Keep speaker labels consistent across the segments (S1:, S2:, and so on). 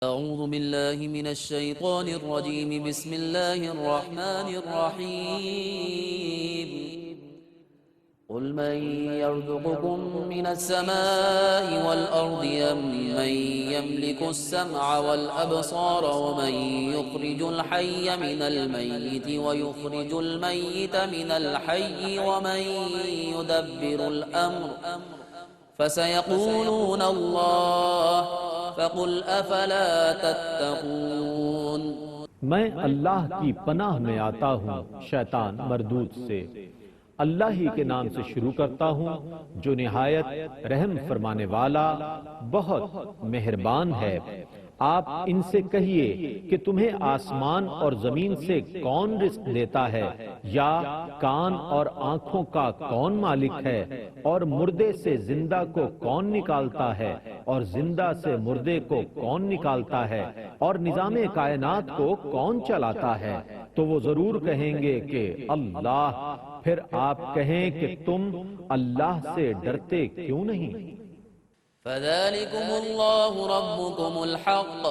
S1: أعوذ بالله من الشيطان الرجيم بسم الله الرحمن الرحيم قل من يرزقكم من السماء والأرض أم من يملك السمع والأبصار ومن يخرج الحي من الميت ويخرج الميت من الحي ومن يدبر الأمر فسيقولون الله فقل افلا تتقون۔
S2: میں اللہ کی پناہ میں آتا ہوں شیطان مردود سے۔ اللہ ہی کے نام سے شروع کرتا ہوں جو نہایت رحم فرمانے والا بہت مہربان ہے۔ آپ ان سے کہیے کہ تمہیں آسمان اور زمین سے کون رزق دیتا ہے، یا کان اور آنکھوں کا کون مالک ہے، اور مردے سے زندہ کو کون نکالتا ہے، اور زندہ سے مردے کو کون نکالتا ہے، اور نظام کائنات کو کون چلاتا ہے؟ تو وہ ضرور کہیں گے کہ اللہ۔ پھر آپ کہیں کہ تم اللہ سے ڈرتے کیوں نہیں؟
S1: فذلكم الله ربكم الحق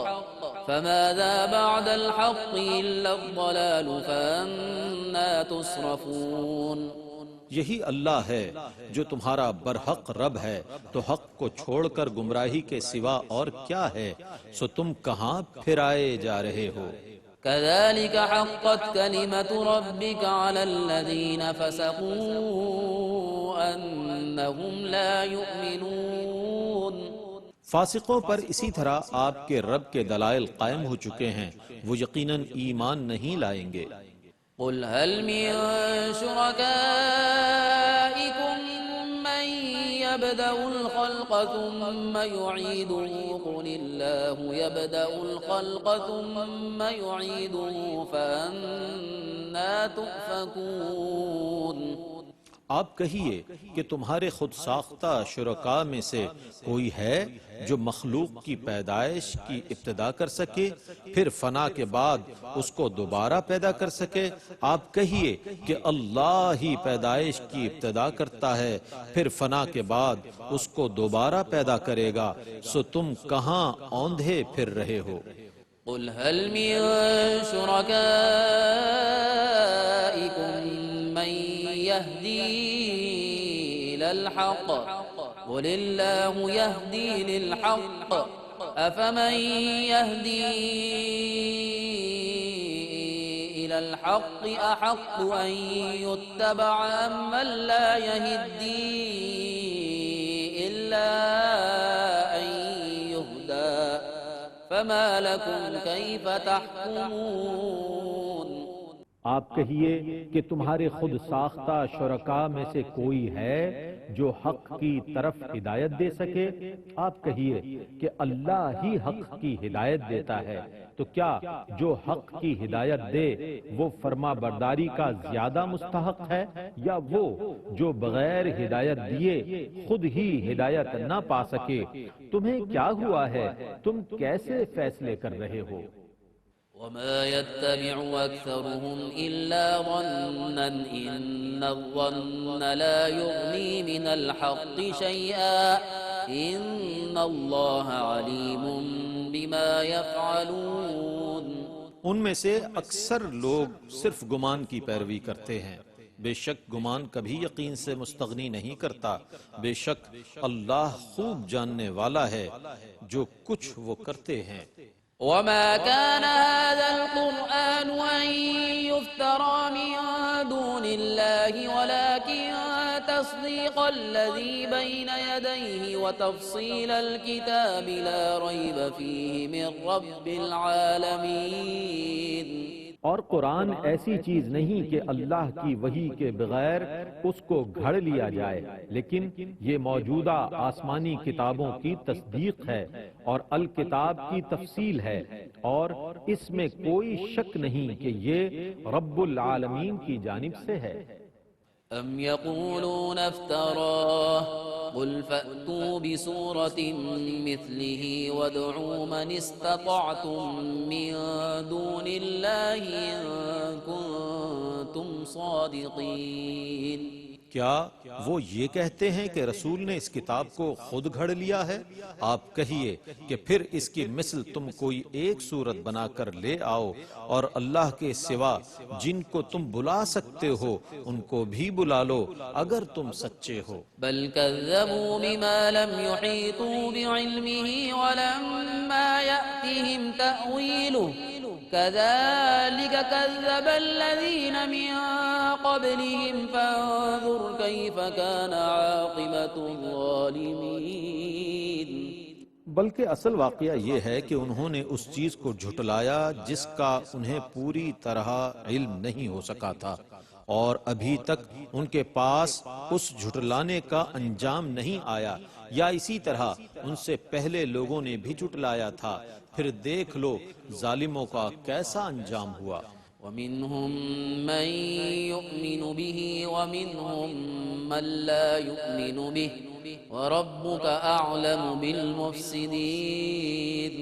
S1: فماذا بعد الحق إلا الضلال فأنا تصرفون۔
S3: یہی اللہ ہے جو تمہارا برحق رب ہے، تو حق کو چھوڑ کر گمراہی کے سوا اور کیا ہے؟ سو تم کہاں پھرائے جا رہے ہو؟
S1: كذلك حقت كلمة ربك على الذين فسقوا أنهم لا يؤمنون۔
S3: فاسقوں پر اسی طرح آپ کے رب کے دلائل قائم ہو چکے ہیں، وہ یقیناً ایمان نہیں لائیں گے۔
S1: قل هل من شركائكم من يبدأ الخلق ثم يعيده قل الله يبدأ الخلق ثم يعيده فأنا تؤفكون۔
S3: آپ کہیے کہ تمہارے خود ساختہ شرکاء میں سے کوئی ہے جو مخلوق کی پیدائش کی ابتدا کر سکے، پھر فنا کے بعد اس کو دوبارہ پیدا کر سکے؟ آپ کہیے کہ اللہ ہی پیدائش کی ابتدا کرتا ہے، پھر فنا کے بعد اس کو دوبارہ پیدا کرے گا، سو تم کہاں اوندھے پھر رہے ہو؟
S1: قل هل من شركائكم من يهدي إلى الحق قل الله يهدي للحق أفمن يهدي إلى الحق أحق أن يتبع أم من لا يهدي إلا أن يهدى فما لكم كيف تحكمون۔
S2: آپ کہیے کہ تمہارے خود ساختہ شرکاء میں سے کوئی ہے جو حق کی طرف ہدایت دے سکے؟ آپ کہیے کہ اللہ ہی حق کی ہدایت دیتا ہے، تو کیا جو حق کی ہدایت دے وہ فرما برداری کا زیادہ مستحق ہے، یا وہ جو بغیر ہدایت دیے خود ہی ہدایت نہ پا سکے؟ تمہیں کیا ہوا ہے؟ تم کیسے فیصلے کر رہے ہو؟
S1: وما يتبع أكثرهم إلا ظنا إن الظن لا يغني من الحق شيئا إن الله عليم بما يفعلون۔
S3: ان میں سے اکثر لوگ صرف گمان کی پیروی کرتے ہیں، بے شک گمان کبھی یقین سے مستغنی نہیں کرتا، بے شک اللہ خوب جاننے والا ہے جو کچھ وہ کرتے ہیں۔
S1: وما كان هذا القرآن أن يفترى من دون الله ولكن تصديق الذي بين يديه وتفصيل الكتاب لا ريب فيه من رب العالمين۔
S2: اور قرآن ایسی چیز نہیں کہ اللہ کی وحی کے بغیر اس کو گھڑ لیا جائے، لیکن یہ موجودہ آسمانی کتابوں کی تصدیق ہے اور الکتاب کی تفصیل ہے، اور اس میں کوئی شک نہیں کہ یہ رب العالمین کی جانب سے ہے۔
S1: أم يقولون افتراه قل فأتوا بسورة مثله وادعوا من استطعتم من دون الله إن كنتم صادقين۔
S3: کیا وہ یہ کہتے ہیں کہ رسول نے اس کتاب کو خود گھڑ لیا ہے؟ آپ کہیے کہ پھر اس کی مثل تم کوئی ایک صورت بنا کر لے آؤ اور اللہ کے سوا جن کو تم بلا سکتے ہو ان کو بھی بلا لو اگر تم سچے ہو۔
S1: بل كذبوا بما لم يحيطوا بعلمه ولما يأتهم تأويله كذلك كذب الذين من قبلهم فانظر كيف كان عاقبة الظالمين۔
S3: بلکہ اصل واقعہ یہ ہے کہ انہوں نے اس چیز کو جھٹلایا جس کا انہیں پوری طرح علم نہیں ہو سکا تھا، اور ابھی تک ان کے پاس اس جھٹلانے کا انجام نہیں آیا، یا اسی طرح ان سے پہلے لوگوں نے بھی جھٹلایا تھا۔ پھر دیکھ لو ظالموں کا کیسا انجام ہوا۔
S1: ومنهم من يؤمن به ومنهم من لا يؤمن به وربك أعلم بالمفسدين۔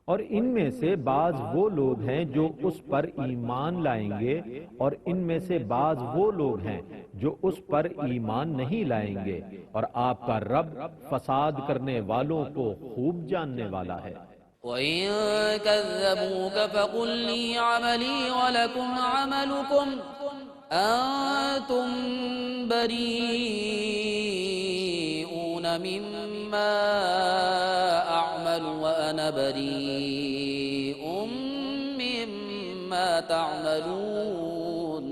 S2: اور ان میں سے بعض وہ لوگ ہیں جو اس پر ایمان لائیں گے، اور ان میں سے بعض وہ لوگ ہیں جو اس پر ایمان نہیں لائیں گے، اور آپ کا رب فساد کرنے والوں کو خوب جاننے والا ہے۔
S1: وَإِن كَذَّبُوكَ فَقُل لِّي عَمَلِي وَلَكُمْ عَمَلُكُمْ أَنتُم بَرِيئُونَ مِمَّا أَعْمَلُ وَأَنَا بَرِيءٌ مِّمَّا تَعْمَلُونَ۔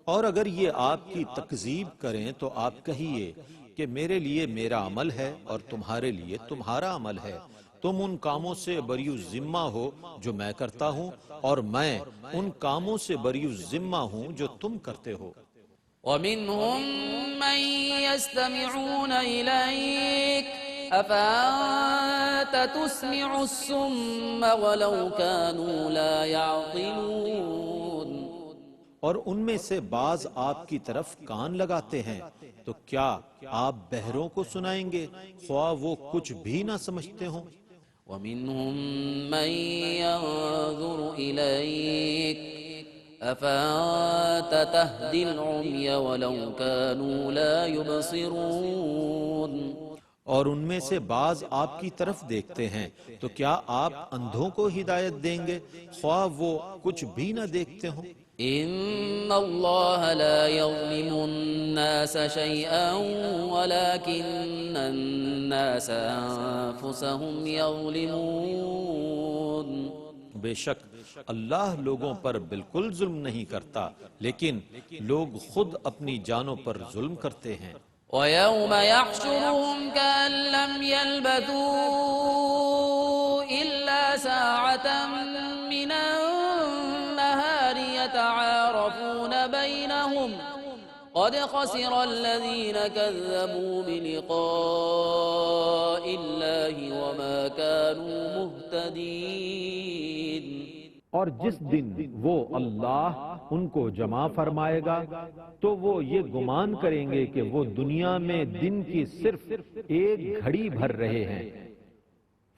S3: اور اگر یہ آپ کی تکذیب کریں تو آپ کہیے کہ میرے لیے میرا عمل ہے اور تمہارے لیے تمہارا عمل ہے، تم ان کاموں سے بریء ذمہ ہو جو میں کرتا ہوں، اور میں ان کاموں سے بریء ذمہ ہوں جو تم کرتے ہو۔
S1: وَمِنْهُمْ مَنْ يَسْتَمِعُونَ إِلَيْكَ أَفَأَنْتَ تُسْمِعُ الصُّمَّ وَلَوْ كَانُوا لَا يَعْقِلُونَ۔
S3: اور ان میں سے بعض آپ کی طرف کان لگاتے ہیں، تو کیا آپ بہروں کو سنائیں گے خواہ وہ کچھ بھی نہ سمجھتے ہوں؟
S1: وَمِنْهُمْ مَنْ يَنظُرُ إِلَيْكَ أَفَأَنْتَ تَهْدِي الْعُمْيَ وَلَوْ كَانُوا لَا يُبْصِرُونَ۔
S3: اور ان میں سے بعض آپ کی طرف دیکھتے ہیں، تو کیا آپ اندھوں کو ہدایت دیں گے خواہ وہ کچھ بھی نہ دیکھتے ہوں؟
S1: إِنَّ اللَّهَ لَا يَظْلِمُ النَّاسَ شَيْئًا وَلَكِنَّ النَّاسَ أَنفُسَهُمْ يَظْلِمُونَ۔
S3: بے شک اللہ لوگوں پر بالکل ظلم نہیں کرتا، لیکن لوگ خود اپنی جانوں پر ظلم کرتے ہیں۔
S1: وَيَوْمَ يَحْشُرُهُمْ كَأَن لَّمْ يَلْبَثُوا إِلَّا سَاعَةً مِّنَ النَّهَارِ يَتَعَارَفُونَ بَيْنَهُمْ قَدْ خَسِرَ الَّذِينَ كَذَّبُوا بِلِقَاءِ اللَّهِ وَمَا كَانُوا مُهْتَدِينَ۔
S2: اور جس دن وہ اللہ ان کو جمع فرمائے گا تو وہ یہ گمان کریں گے کہ وہ دنیا میں دن کی صرف ایک گھڑی بھر رہے ہیں۔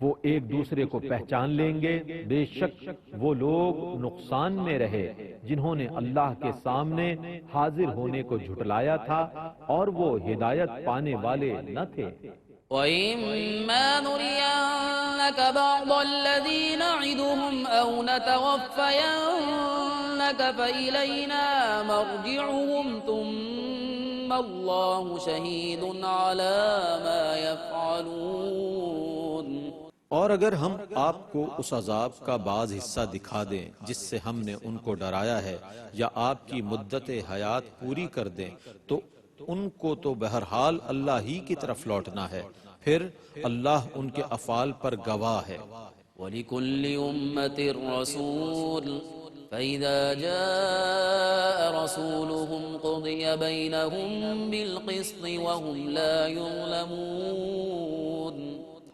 S2: وہ ایک دوسرے کو پہچان لیں گے، بے شک وہ لوگ نقصان میں رہے جنہوں نے اللہ کے سامنے حاضر ہونے کو جھٹلایا تھا اور وہ ہدایت پانے والے نہ تھے۔
S1: وَإِمَّا نُرِيَنَّكَ بَعْضَ الَّذِي نَعِدُهُمْ أَوْ نَتَوَفَّيَنَّكَ فَإِلَيْنَا مَرْجِعُهُمْ ثُمَّ اللَّهُ شَهِيدٌ عَلَى مَا يَفْعَلُونَ۔
S3: اور اگر ہم آپ کو اس عذاب کا بعض حصہ دکھا دیں جس سے ہم نے ان کو ڈرایا ہے، یا آپ کی مدت حیات پوری کر دیں، تو ان کو تو بہرحال اللہ ہی کی طرف لوٹنا ہے، پھر اللہ ان کے افعال پر گواہ ہے۔
S1: وَلِكُلِّ أُمَّةٍ رَسُولٌ فَإِذَا جَاءَ رَسُولُهُمْ قُضِيَ بَيْنَهُم بِالْقِسْطِ وَهُمْ لَا يُظْلَمُونَ۔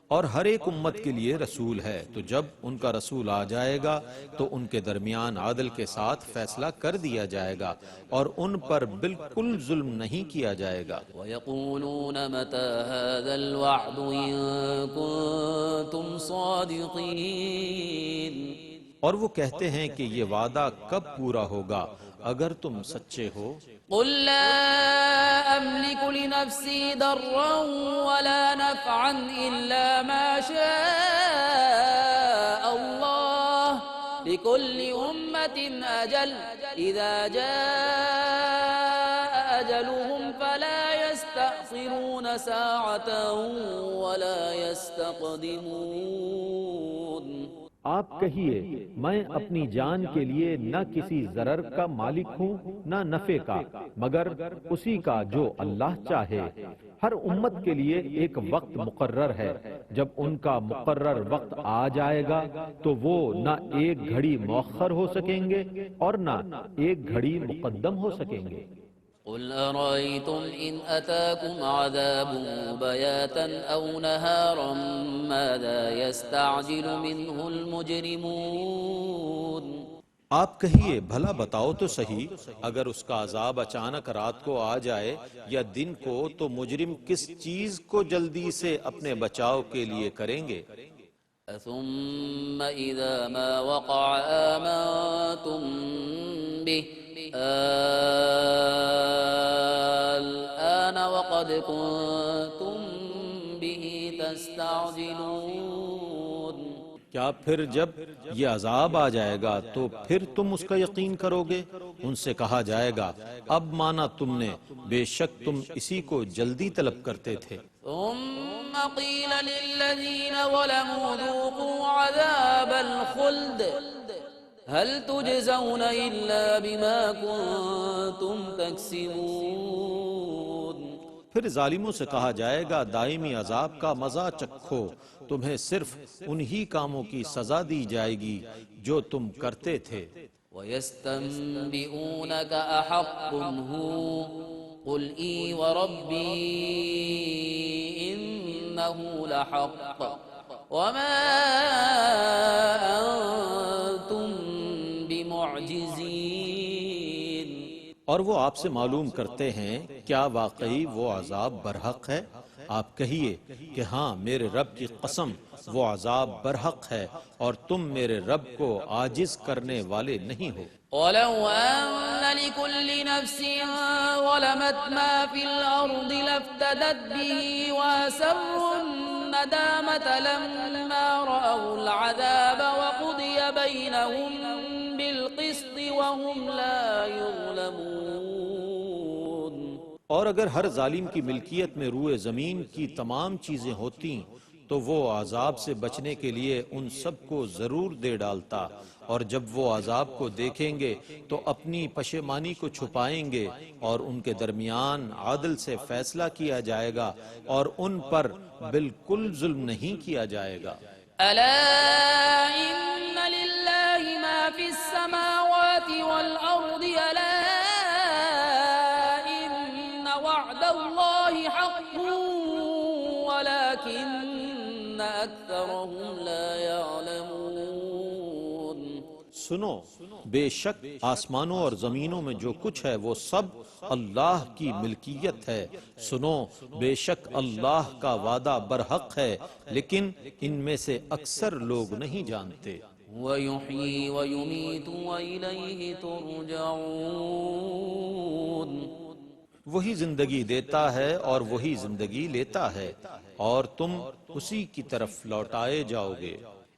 S3: اور ہر ایک امت کے لیے رسول ہے، تو جب ان کا رسول آ جائے گا تو ان کے درمیان عدل کے ساتھ فیصلہ کر دیا جائے گا اور ان پر بالکل ظلم نہیں کیا جائے گا۔
S1: وَيَقُولُونَ مَتَى هَذَا الْوَعْدُ إِن كُنتُمْ صَادِقِينَ۔
S3: اور وہ کہتے ہیں کہ یہ وعدہ کب پورا ہوگا اگر تم سچے ہو۔
S1: قل لا أملك لنفسي ضرا ولا نفعا إلا ما شاء الله لكل أمة أجل إذا جاء أجلهم فلا يستأخرون ساعة ولا يستقدمون۔
S2: آپ کہیے میں اپنی جان کے لیے نہ کسی ضرر کا مالک ہوں نہ نفع کا، مگر اسی کا جو اللہ چاہے۔ ہر امت کے لیے ایک وقت مقرر ہے، جب ان کا مقرر وقت آ جائے گا تو وہ نہ ایک گھڑی مؤخر ہو سکیں گے اور نہ ایک گھڑی مقدم ہو سکیں گے۔
S1: قل أرأيتم إن أتاكم عذابه بياتا أو نهارا ماذا يستعجل منه المجرمون۔
S3: آپ کہیے بھلا بتاؤ تو صحیح، اگر اس کا عذاب اچانک رات کو آ جائے یا دن کو تو مجرم کس چیز کو جلدی سے اپنے بچاؤ کے لیے کریں گے؟
S1: ثم إذا ما وقع آمنتم به الآن وقد كنتم به تستعجلون۔
S3: کیا پھر جب یہ عذاب آ جائے گا تو پھر تم اس کا یقین کرو گے؟ ان سے کہا جائے گا اب مانا تم نے، بے شک تم اسی کو جلدی طلب کرتے تھے۔
S1: ثم قيل للذين ظلموا ذوقوا عذاب الخلد هل تجزون إلا بما كنتم تكسبون۔
S3: پھر ظالموں سے کہا جائے گا دائمی عذاب کا مزہ چکھو، تمہیں صرف انہی کاموں کی سزا دی جائے گی جو تم کرتے تھے۔
S1: وَيَسْتَنبِئُونَكَ أَحَقٌّ هُوَ قُلْ إِي وَرَبِّي إِنَّهُ لَحَقٌّ وَمَا أَنْتُمْ بِمُعْجِزِينَ۔
S3: اور وہ آپ سے معلوم کرتے ہیں کیا واقعی وہ عذاب برحق ہے؟ آپ کہیے کہ ہاں میرے رب کی قسم وہ عذاب برحق ہے اور تم میرے رب کو عاجز کرنے والے نہیں ہو۔
S1: وَلَوْ أَنَّ لِكُلِّ نَفْسٍ ظَلَمَتْ مَا فِي الْأَرْضِ لَافْتَدَتْ بِهِ وَأَسَرُّوا النَّدَامَةَ لَمَّا رَأَوُا الْعَذَابَ وَقُضِيَ بَيْنَهُم بِالْقِسْطِ وَهُمْ لَا يُظْلَمُونَ۔
S3: اور اگر ہر ظالم کی ملکیت میں روئے زمین کی تمام چیزیں ہوتی تو وہ عذاب سے بچنے کے لیے ان سب کو ضرور دے ڈالتا، اور جب وہ عذاب کو دیکھیں گے تو اپنی پشیمانی کو چھپائیں گے اور ان کے درمیان عدل سے فیصلہ کیا جائے گا اور ان پر بالکل ظلم نہیں کیا جائے گا۔
S1: أَلَا إِنَّ لِلَّهِ مَا فِي السَّمَاوَاتِ وَالْأَرْضِ أَلَا إِنَّ وَعْدَ اللَّهِ حَقٌّ وَلَكِنَّ أَكْثَرَهُمْ لَا يَعْلَمُونَ۔
S3: سنو، بے شک آسمانوں اور زمینوں میں جو کچھ ہے وہ سب اللہ کی ملکیت ہے۔ سنو، بے شک اللہ کا وعدہ برحق ہے، لیکن ان میں سے اکثر لوگ نہیں جانتے۔
S1: وَيُحْيِي وَيُمِيتُ وَإِلَيْهِ تُرْجَعُونَ۔
S3: وہی زندگی دیتا ہے اور وہی زندگی لیتا ہے، اور تم اسی کی طرف لوٹائے جاؤ گے۔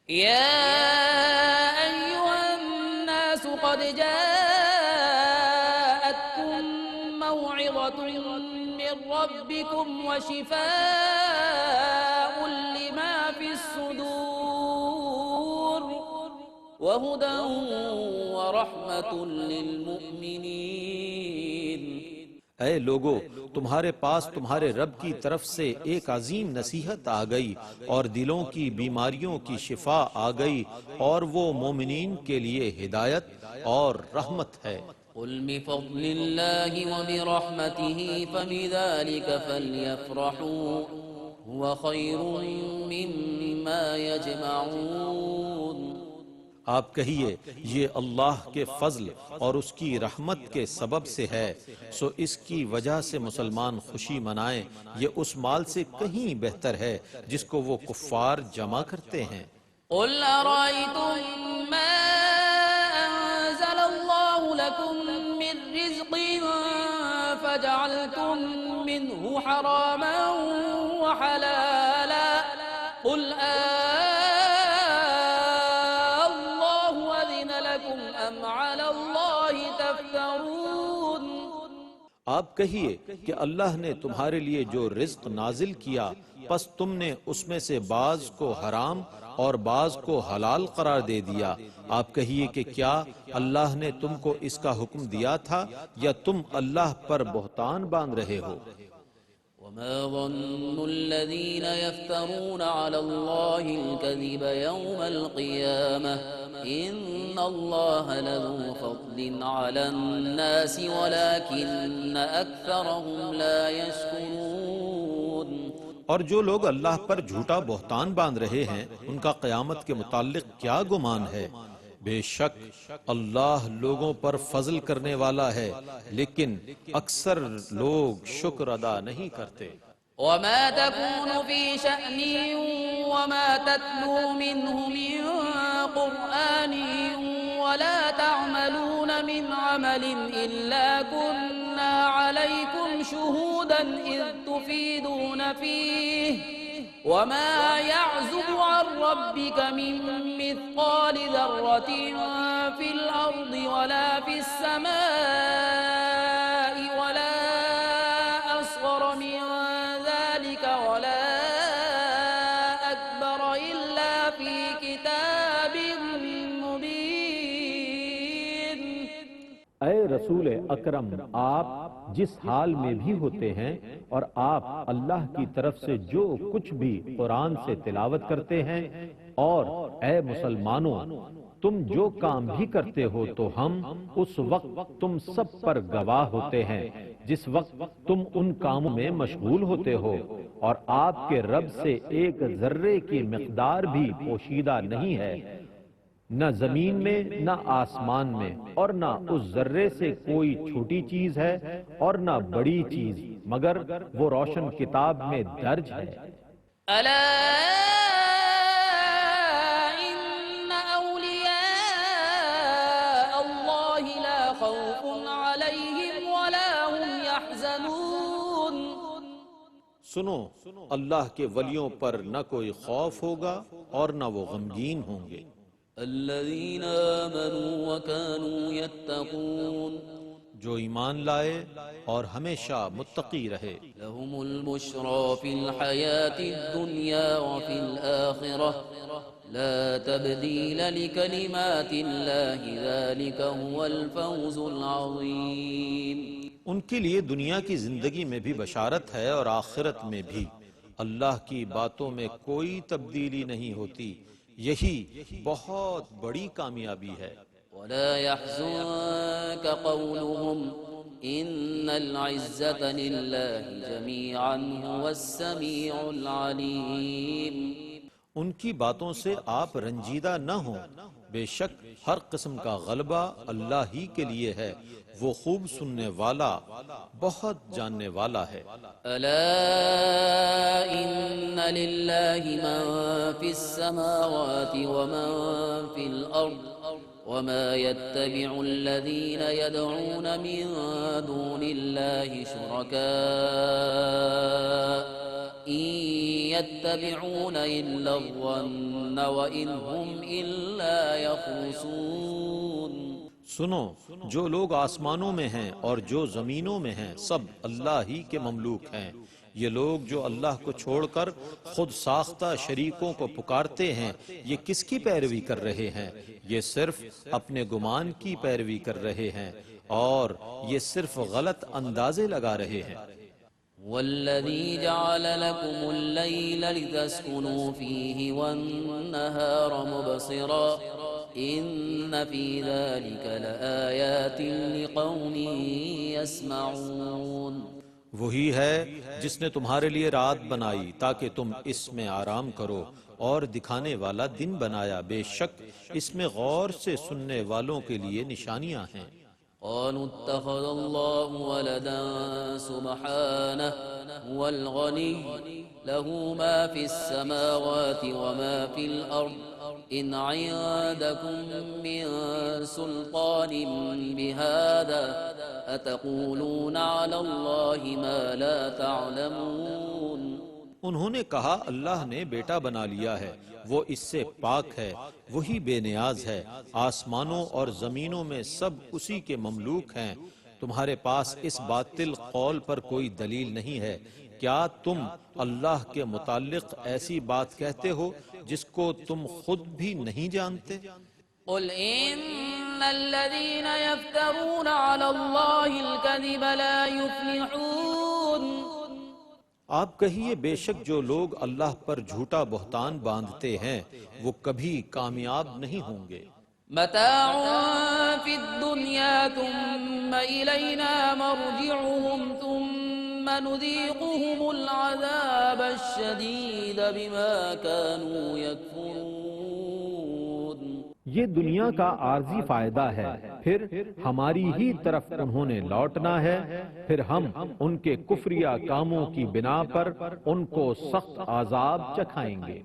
S1: يا أيها الناس قد جاءتكم موعظة من ربكم وشفاء لما في الصدور وهدى ورحمة للمؤمنين۔
S3: اے لوگو، تمہارے پاس تمہارے رب کی طرف سے ایک عظیم نصیحت آ گئی اور دلوں کی بیماریوں کی شفا آ گئی، اور وہ مومنین کے لیے ہدایت اور رحمت ہے۔
S1: قل بفضل الله وبرحمته فبذلك فليفرحوا هو خير مما يجمعون۔
S3: آپ کہیے یہ اللہ کے فضل اور اس کی رحمت کے سبب سے ہے، سو اس کی وجہ سے مسلمان خوشی منائیں، یہ اس مال سے کہیں بہتر ہے جس کو وہ کفار جمع کرتے ہیں۔
S1: قل أرأيتم ما أنزل الله لكم فجعلتم منه حراما وحلالا قل الله أذن لكم أم على الله تفترون۔
S3: آپ کہیے کہ اللہ نے تمہارے لیے جو رزق نازل کیا پس تم نے اس میں سے بعض کو حرام اور بعض کو حلال قرار دے دیا۔ آپ کہیے کہ کیا اللہ نے تم کو اس کا حکم دیا تھا یا تم اللہ پر بہتان باندھ رہے ہو؟
S1: وما ظن الذين يفترون على الله الكذب يوم القيامة إن الله لذو فضل على الناس ولكن أكثرهم لا يشكرون۔
S3: اور جو لوگ اللہ پر جھوٹا بہتان باندھ رہے ہیں ان کا قیامت کے متعلق کیا گمان ہے؟ بے شک اللہ لوگوں پر فضل کرنے والا ہے لیکن اکثر لوگ شکر ادا نہیں کرتے۔
S1: وما تكون في شأن وما تتلو منه من قرآن ولا تعملون من عمل إلا كنا عليكم شهودا إذ تفيدون فيه وما يعزب عن ربك من مثقال ذرة في الأرض ولا في السماء ولا أصغر من ذلك ولا أكبر إلا في كتاب مبين۔
S2: اے رسول اکرم، آپ جس حال میں بھی ہوتے ہیں اور آپ اللہ کی طرف سے جو کچھ بھی قرآن سے تلاوت کرتے ہیں، اور اے مسلمانوں تم جو کام بھی کرتے ہو تو ہم اس وقت تم سب پر گواہ ہوتے ہیں جس وقت تم ان کاموں میں مشغول ہوتے ہو، اور آپ کے رب سے ایک ذرے کی مقدار بھی پوشیدہ نہیں ہے، نہ زمین میں نہ آسمان میں، اور نہ اس ذرے سے کوئی چھوٹی چیز ہے اور نہ بڑی چیز، مگر وہ روشن کتاب میں درج ہے۔
S1: ألا إن أولياء الله لا خوف عليهم ولا هم يحزنون۔
S3: سنو، اللہ کے ولیوں پر نہ کوئی خوف ہوگا اور نہ وہ غمگین ہوں گے۔
S1: الذين آمنوا وكانوا يتقون
S3: جو ایمان لائے اور ہمیشہ متقی رہے۔
S1: لهم البشرى في الحياة الدنيا وفي الآخرة لا تبديل لكلمات الله ذلك هو الفوز العظيم۔
S3: ان کے لیے دنیا کی زندگی میں بھی بشارت ہے اور آخرت میں بھی۔ اللہ کی باتوں میں کوئی تبدیلی نہیں ہوتی، یہی بہت بڑی کامیابی ہے۔
S1: ولا يحزنك قولهم إن العزة لله جميعا هو السميع العليم۔
S3: ان کی باتوں سے آپ رنجیدہ نہ ہوں، بے شک ہر قسم کا غلبہ اللہ ہی کے لیے ہے، وہ خوب سننے والا بہت جاننے والا ہے۔
S1: ألا إن لله من في السماوات ومن في الأرض وما يتبع الذين يدعون من دون الله شركاء إن يتبعون إلا الظن وإن هم إلا يخرصون۔
S3: سنو، جو لوگ آسمانوں میں ہیں اور جو زمینوں میں ہیں سب اللہ ہی کے مملوک ہیں۔ یہ لوگ جو اللہ کو چھوڑ کر خود ساختہ شریکوں کو پکارتے ہیں، یہ کس کی پیروی کر رہے ہیں؟ یہ صرف اپنے گمان کی پیروی کر رہے ہیں اور یہ صرف غلط اندازے لگا رہے ہیں۔
S1: والذي جعل لكم الليل لتسكنوا فيه والنهار مبصرا إن في ذلك لآيات لقوم يسمعون۔
S3: وہی ہے جس نے تمہارے لیے رات بنائی تاکہ تم اس میں آرام کرو، اور دکھانے والا دن بنایا، بے شک اس میں غور سے سننے والوں کے لیے نشانیاں ہیں۔
S1: قالوا اتخذ الله ولدا سبحانه هو الغني له ما في السماوات وما في الأرض إن عندكم من سلطان بهذا أتقولون على الله ما لا تعلمون۔
S3: انہوں نے کہا اللہ نے بیٹا بنا لیا ہے، وہ اس سے پاک ہے، وہی بے نیاز ہے، آسمانوں اور زمینوں میں سب اسی کے مملوک ہیں، تمہارے پاس اس باطل قول پر کوئی دلیل نہیں ہے، کیا تم اللہ کے متعلق ایسی بات کہتے ہو جس کو تم خود بھی نہیں جانتے؟
S1: قل إن الذين يفترون على الله الكذب لا يفلحون۔
S3: آپ کہیے بے شک جو لوگ اللہ پر جھوٹا بہتان باندھتے ہیں وہ کبھی کامیاب نہیں ہوں گے۔
S1: متاع في الدنيا ثم إلينا مرجعهم ثم نذيقهم العذاب الشديد بما كانوا يكفرون۔
S2: یہ دنیا کا عارضی فائدہ ہے، پھر ہماری ہی طرف انہوں نے لوٹنا ہے، پھر ہم ان کے کفریہ کاموں کی بنا پر ان کو سخت عذاب چکھائیں گے۔